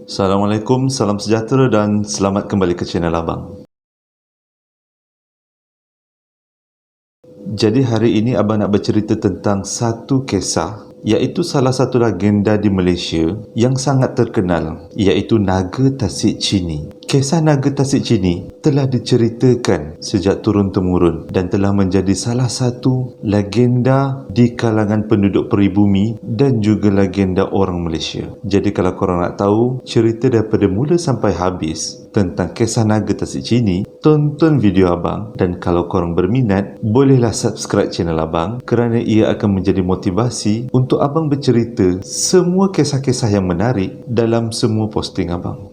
Assalamualaikum, salam sejahtera dan selamat kembali ke channel Abang. Jadi hari ini Abang nak bercerita tentang satu kisah, iaitu salah satu legenda di Malaysia yang sangat terkenal, iaitu Naga Tasik Chini. Kisah Naga Tasik Chini telah diceritakan sejak turun-temurun dan telah menjadi salah satu legenda di kalangan penduduk peribumi dan juga legenda orang Malaysia. Jadi kalau korang nak tahu cerita daripada mula sampai habis tentang kisah Naga Tasik Chini, tonton video Abang, dan kalau korang berminat, bolehlah subscribe channel Abang kerana ia akan menjadi motivasi untuk Abang bercerita semua kisah-kisah yang menarik dalam semua posting Abang.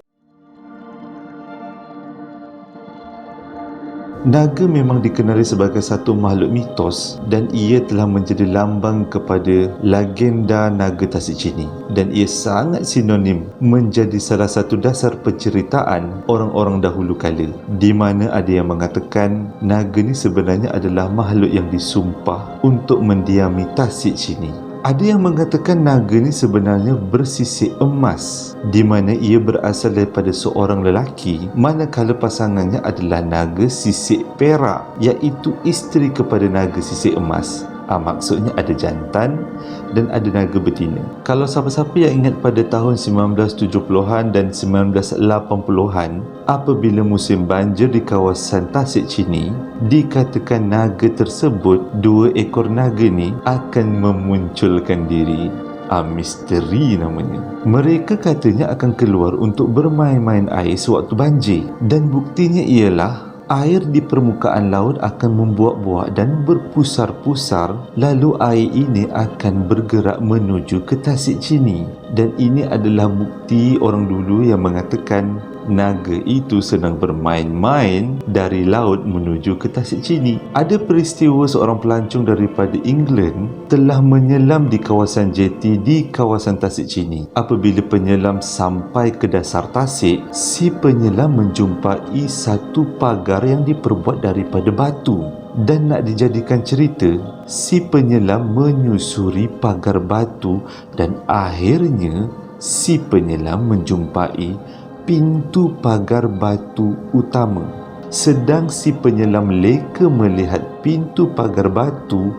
Naga memang dikenali sebagai satu makhluk mitos dan ia telah menjadi lambang kepada legenda Naga Tasik Chini, dan ia sangat sinonim menjadi salah satu dasar penceritaan orang-orang dahulu kala, di mana ada yang mengatakan naga ni sebenarnya adalah makhluk yang disumpah untuk mendiami Tasik Chini. Ada yang mengatakan naga ni sebenarnya bersisik emas, di mana ia berasal daripada seorang lelaki manakala pasangannya adalah naga sisik perak, iaitu isteri kepada naga sisik emas. Maksudnya ada jantan dan ada naga betina. Kalau siapa-siapa yang ingat pada tahun 1970-an dan 1980-an, apabila musim banjir di kawasan Tasik Chini, dikatakan naga tersebut, dua ekor naga ni akan memunculkan diri. Misteri namanya. Mereka katanya akan keluar untuk bermain-main air sewaktu banjir, dan buktinya ialah air di permukaan laut akan membuak-buak dan berpusar-pusar, lalu air ini akan bergerak menuju ke Tasik Chini. Dan ini adalah bukti orang dulu yang mengatakan naga itu senang bermain-main dari laut menuju ke Tasik Chini. Ada peristiwa seorang pelancong daripada England telah menyelam di kawasan jeti di kawasan Tasik Chini. Apabila penyelam sampai ke dasar tasik, si penyelam menjumpai satu pagar yang diperbuat daripada batu. Dan nak dijadikan cerita, si penyelam menyusuri pagar batu dan akhirnya si penyelam menjumpai pintu pagar batu utama. Sedang si penyelam leka melihat pintu pagar batu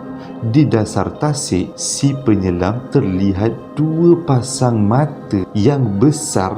di dasar tasik, si penyelam terlihat dua pasang mata yang besar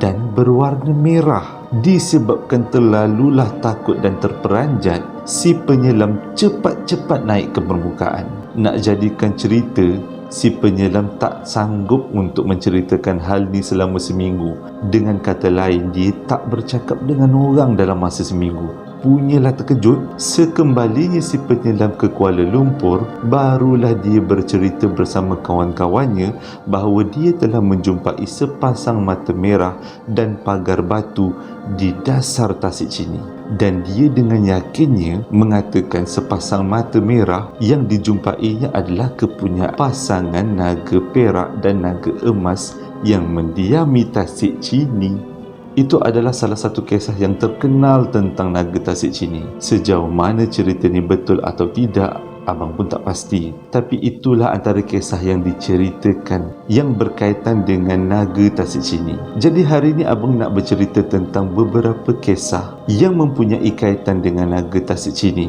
dan berwarna merah. Disebabkan terlalulah takut dan terperanjat, si penyelam cepat-cepat naik ke permukaan. Nak jadikan cerita, si penyelam tak sanggup untuk menceritakan hal ni selama seminggu. Dengan kata lain, dia tak bercakap dengan orang dalam masa seminggu. Punyalah terkejut, sekembalinya si penyelam ke Kuala Lumpur, barulah dia bercerita bersama kawan-kawannya bahawa dia telah menjumpai sepasang mata merah dan pagar batu di dasar Tasik Chini. Dan dia dengan yakinnya mengatakan sepasang mata merah yang dijumpainya adalah kepunyaan pasangan naga perak dan naga emas yang mendiami Tasik Chini. Itu adalah salah satu kisah yang terkenal tentang Naga Tasik Chini. Sejauh mana cerita ni betul atau tidak, Abang pun tak pasti. Tapi itulah antara kisah yang diceritakan yang berkaitan dengan Naga Tasik Chini. Jadi hari ini Abang nak bercerita tentang beberapa kisah yang mempunyai kaitan dengan Naga Tasik Chini.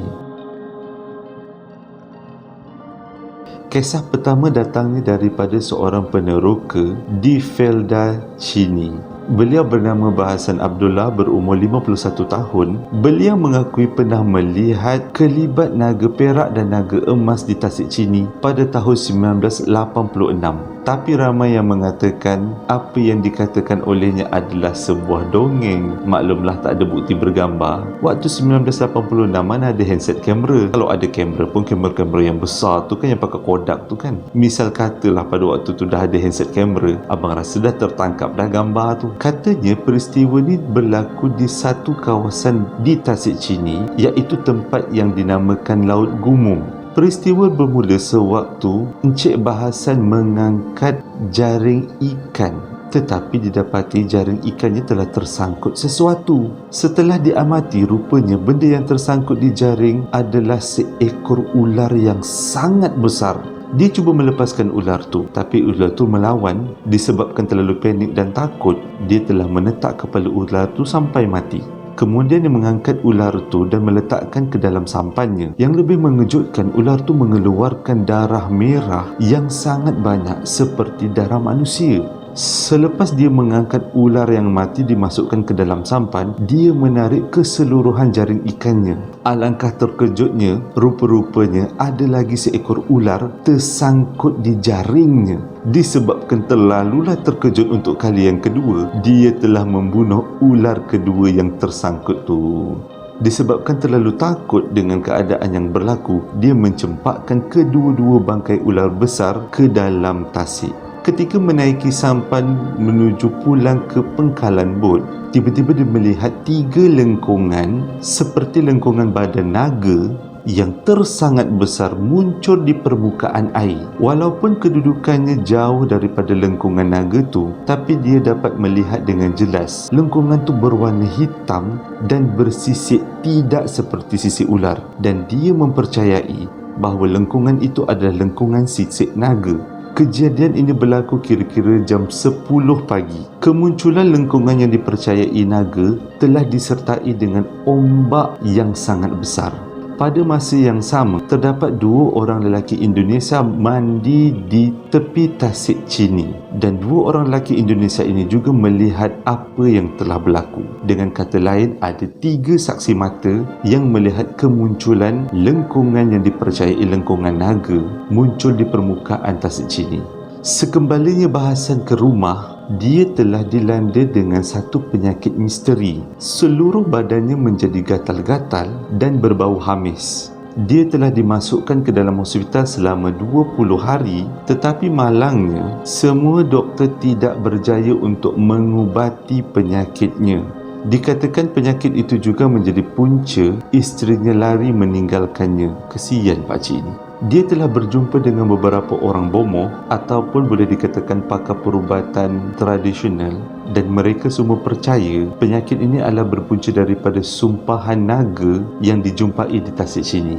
Kisah pertama datangnya daripada seorang peneroka di Felda Chini. Beliau bernama Bahasan Abdullah, berumur 51 tahun. Beliau mengakui pernah melihat kelibat naga perak dan naga emas di Tasik Chini pada tahun 1986. Tapi ramai yang mengatakan apa yang dikatakan olehnya adalah sebuah dongeng. Maklumlah tak ada bukti bergambar. Waktu 1986 mana ada handset kamera. Kalau ada kamera pun kamera yang besar tu kan, yang pakai Kodak tu kan. Misal katalah pada waktu tu dah ada handset kamera, abang rasa dah tertangkap dah gambar tu. Katanya peristiwa ni berlaku di satu kawasan di Tasik Chini, iaitu tempat yang dinamakan Laut Gumung. Peristiwa bermula sewaktu Encik Bahasan mengangkat jaring ikan, tetapi didapati jaring ikannya telah tersangkut sesuatu. Setelah diamati, rupanya benda yang tersangkut di jaring adalah seekor ular yang sangat besar Dia cuba melepaskan ular tu, tapi ular tu melawan. Disebabkan terlalu panik dan takut, dia telah menetak kepala ular tu sampai mati. Kemudian dia mengangkat ular tu dan meletakkan ke dalam sampannya. Yang lebih mengejutkan, ular tu mengeluarkan darah merah yang sangat banyak seperti darah manusia. Selepas dia mengangkat ular yang mati dimasukkan ke dalam sampan, dia menarik keseluruhan jaring ikannya. Alangkah terkejutnya, rupa-rupanya ada lagi seekor ular tersangkut di jaringnya. Disebabkan terlalulah terkejut untuk kali yang kedua, dia telah membunuh ular kedua yang tersangkut tu. Disebabkan terlalu takut dengan keadaan yang berlaku, dia mencempakkan kedua-dua bangkai ular besar ke dalam tasik. Ketika menaiki sampan menuju pulang ke pangkalan bot, tiba-tiba dia melihat 3 lengkungan seperti lengkungan badan naga yang tersangat besar muncul di permukaan air. Walaupun kedudukannya jauh daripada lengkungan naga tu, tapi dia dapat melihat dengan jelas. Lengkungan tu berwarna hitam dan bersisik tidak seperti sisik ular, dan dia mempercayai bahawa lengkungan itu adalah lengkungan sisik naga. Kejadian ini berlaku kira-kira jam 10 pagi. Kemunculan lengkungan yang dipercayai naga telah disertai dengan ombak yang sangat besar. Pada masa yang sama, terdapat 2 orang lelaki Indonesia mandi di tepi tasik Chini, dan 2 orang lelaki Indonesia ini juga melihat apa yang telah berlaku. Dengan kata lain, ada 3 saksi mata yang melihat kemunculan lengkungan yang dipercayai lengkungan naga muncul di permukaan tasik Chini. Sekembalinya Bahasan ke rumah, dia telah dilanda dengan satu penyakit misteri. Seluruh badannya menjadi gatal-gatal dan berbau hamis. Dia telah dimasukkan ke dalam hospital selama 20 hari, tetapi malangnya semua doktor tidak berjaya untuk mengubati penyakitnya. Dikatakan penyakit itu juga menjadi punca isterinya lari meninggalkannya. Kesian pakcik ini. Dia telah berjumpa dengan beberapa orang bomoh ataupun boleh dikatakan pakar perubatan tradisional, dan mereka semua percaya penyakit ini adalah berpunca daripada sumpahan naga yang dijumpai di tasik Chini.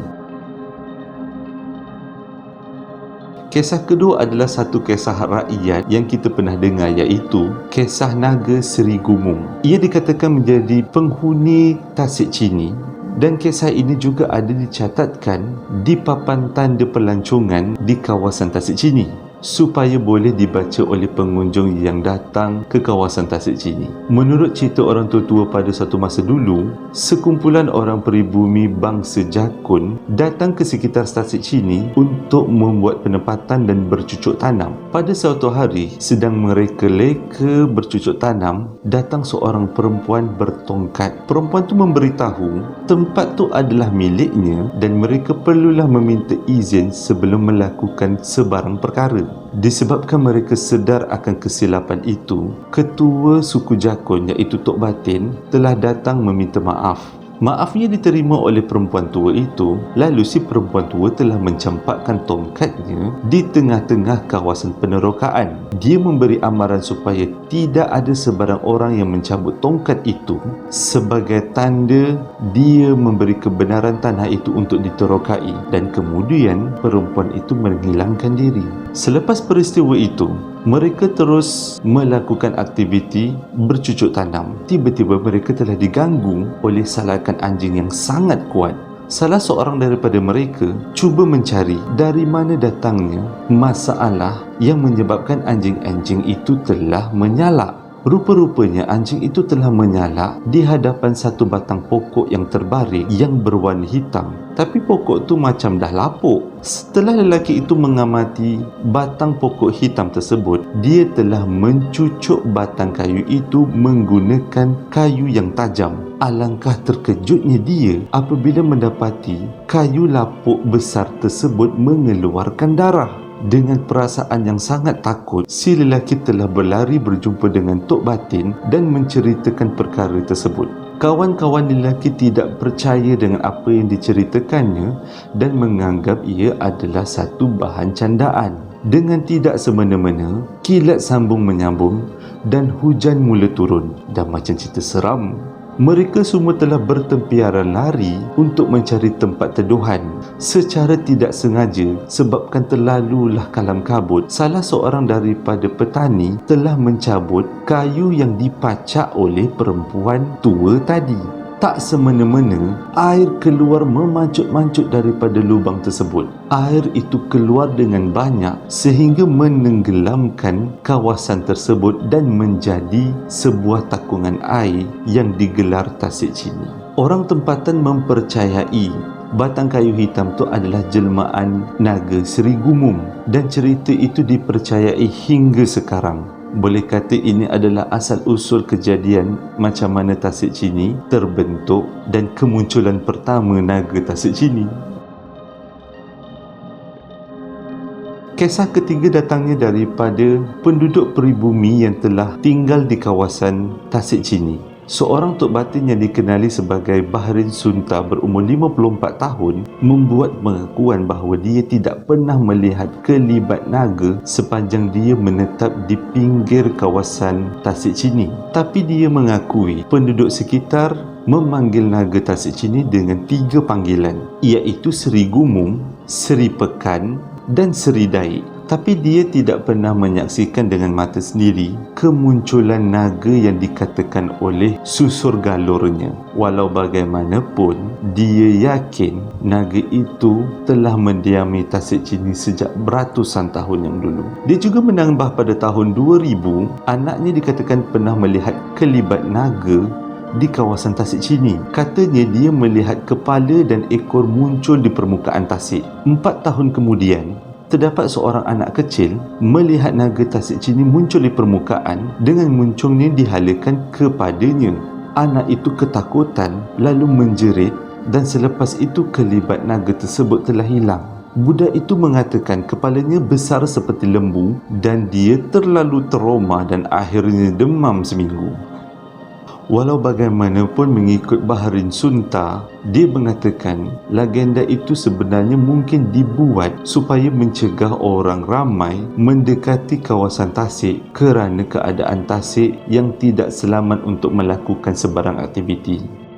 Kisah kedua adalah satu kisah rakyat yang kita pernah dengar, iaitu kisah naga Seri Gumung. Ia dikatakan menjadi penghuni tasik Chini, dan kisah ini juga ada dicatatkan di papan tanda pelancongan di kawasan tasik Chini supaya boleh dibaca oleh pengunjung yang datang ke kawasan tasik Chini. Menurut cerita orang tua-tua pada satu masa dulu, sekumpulan orang peribumi bangsa Jakun datang ke sekitar tasik Chini untuk membuat penempatan dan bercucuk tanam. Pada suatu hari, sedang mereka leka bercucuk tanam, datang seorang perempuan bertongkat. Perempuan tu memberitahu tempat tu adalah miliknya dan mereka perlulah meminta izin sebelum melakukan sebarang perkara. Disebabkan mereka sedar akan kesilapan itu, ketua suku Jakun iaitu Tok Batin telah datang meminta maaf. Maafnya diterima oleh perempuan tua itu. Lalu si perempuan tua telah mencampakkan tongkatnya di tengah-tengah kawasan penerokaan. Dia memberi amaran supaya tidak ada sebarang orang yang mencabut tongkat itu sebagai tanda dia memberi kebenaran tanah itu untuk diterokai, dan kemudian perempuan itu menghilangkan diri. Selepas peristiwa itu, mereka terus melakukan aktiviti bercucuk tanam. Tiba-tiba mereka telah diganggu oleh salakan anjing yang sangat kuat. Salah seorang daripada mereka cuba mencari dari mana datangnya masalah yang menyebabkan anjing-anjing itu telah menyalak. Rupa-rupanya anjing itu telah menyalak di hadapan satu batang pokok yang terbaring yang berwarna hitam. Tapi pokok tu macam dah lapuk. Setelah lelaki itu mengamati batang pokok hitam tersebut, dia telah mencucuk batang kayu itu menggunakan kayu yang tajam. Alangkah terkejutnya dia apabila mendapati kayu lapuk besar tersebut mengeluarkan darah. Dengan perasaan yang sangat takut, si lelaki telah berlari berjumpa dengan Tok Batin dan menceritakan perkara tersebut. Kawan-kawan lelaki tidak percaya dengan apa yang diceritakannya dan menganggap ia adalah satu bahan candaan. Dengan tidak semena-mena, kilat sambung menyambung dan hujan mula turun. Dah macam cerita seram. Mereka semua telah bertempiaran lari untuk mencari tempat teduhan. Secara tidak sengaja, sebabkan terlalulah kalam kabut, salah seorang daripada petani telah mencabut kayu yang dipacak oleh perempuan tua tadi. Tak semena-mena, air keluar memancut-mancut daripada lubang tersebut. Air itu keluar dengan banyak sehingga menenggelamkan kawasan tersebut dan menjadi sebuah takungan air yang digelar Tasik Cini. Orang tempatan mempercayai batang kayu hitam itu adalah jelmaan naga Seri Gumum, dan cerita itu dipercayai hingga sekarang. Boleh kata ini adalah asal-usul kejadian macam mana Tasik Cini terbentuk dan kemunculan pertama naga Tasik Cini. Kisah ketiga datangnya daripada penduduk peribumi yang telah tinggal di kawasan Tasik Cini. Seorang Tok Batin yang dikenali sebagai Bahrin Sunta berumur 54 tahun membuat pengakuan bahawa dia tidak pernah melihat kelibat naga sepanjang dia menetap di pinggir kawasan Tasik Cini. Tapi dia mengakui penduduk sekitar memanggil naga Tasik Cini dengan 3 panggilan, iaitu Seri Gumum, Seri Pekan dan Seri Daik. Tapi dia tidak pernah menyaksikan dengan mata sendiri kemunculan naga yang dikatakan oleh susur galurnya. Walau bagaimanapun, dia yakin naga itu telah mendiami Tasik Cini sejak beratusan tahun yang dulu. Dia juga menambah pada tahun 2000, anaknya dikatakan pernah melihat kelibat naga di kawasan Tasik Cini. Katanya dia melihat kepala dan ekor muncul di permukaan tasik. 4 tahun kemudian, terdapat seorang anak kecil melihat naga Tasik Cini muncul di permukaan dengan muncungnya dihalakan kepadanya. Anak itu ketakutan lalu menjerit, dan selepas itu kelibat naga tersebut telah hilang. Budak itu mengatakan kepalanya besar seperti lembu dan dia terlalu trauma dan akhirnya demam seminggu. Walau bagaimanapun, mengikut Bahrin Sunta, dia mengatakan legenda itu sebenarnya mungkin dibuat supaya mencegah orang ramai mendekati kawasan tasik kerana keadaan tasik yang tidak selamat untuk melakukan sebarang aktiviti.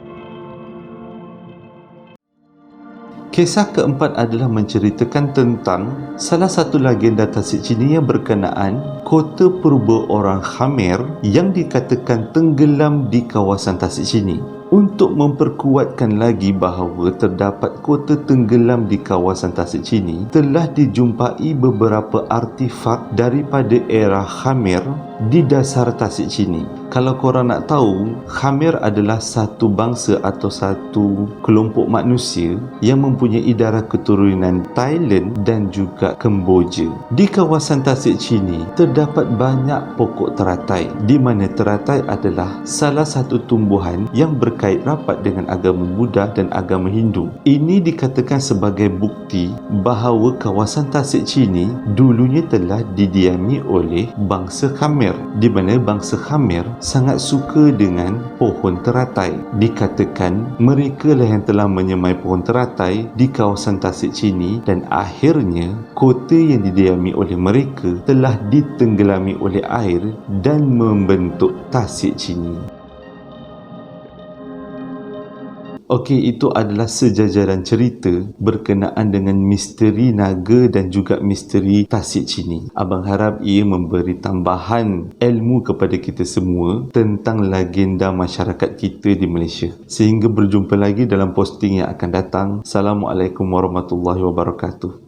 Kisah keempat adalah menceritakan tentang salah satu legenda Tasik Cini yang berkenaan kota purba orang Khamer yang dikatakan tenggelam di kawasan Tasik Cini. Untuk memperkuatkan lagi bahawa terdapat kota tenggelam di kawasan Tasik Cini, telah dijumpai beberapa artifak daripada era Khamer di dasar Tasik Cini. Kalau korang nak tahu, Khamer adalah satu bangsa atau satu kelompok manusia yang mempunyai darah keturunan Thailand dan juga Kemboja. Di kawasan Tasik Cini terdapat banyak pokok teratai, di mana teratai adalah salah satu tumbuhan yang berkait rapat dengan agama Buddha dan agama Hindu. Ini dikatakan sebagai bukti bahawa kawasan Tasik Cini dulunya telah didiami oleh bangsa Khamer, di mana bangsa Khamer sangat suka dengan pohon teratai. Dikatakan mereka lah yang telah menyemai pohon teratai di kawasan Tasik Cini, dan akhirnya kota yang didiami oleh mereka telah ditenggelami oleh air dan membentuk Tasik Cini. Okey, itu adalah sejajaran cerita berkenaan dengan misteri naga dan juga misteri Tasik Cini. Abang harap ia memberi tambahan ilmu kepada kita semua tentang legenda masyarakat kita di Malaysia. Sehingga berjumpa lagi dalam posting yang akan datang. Assalamualaikum warahmatullahi wabarakatuh.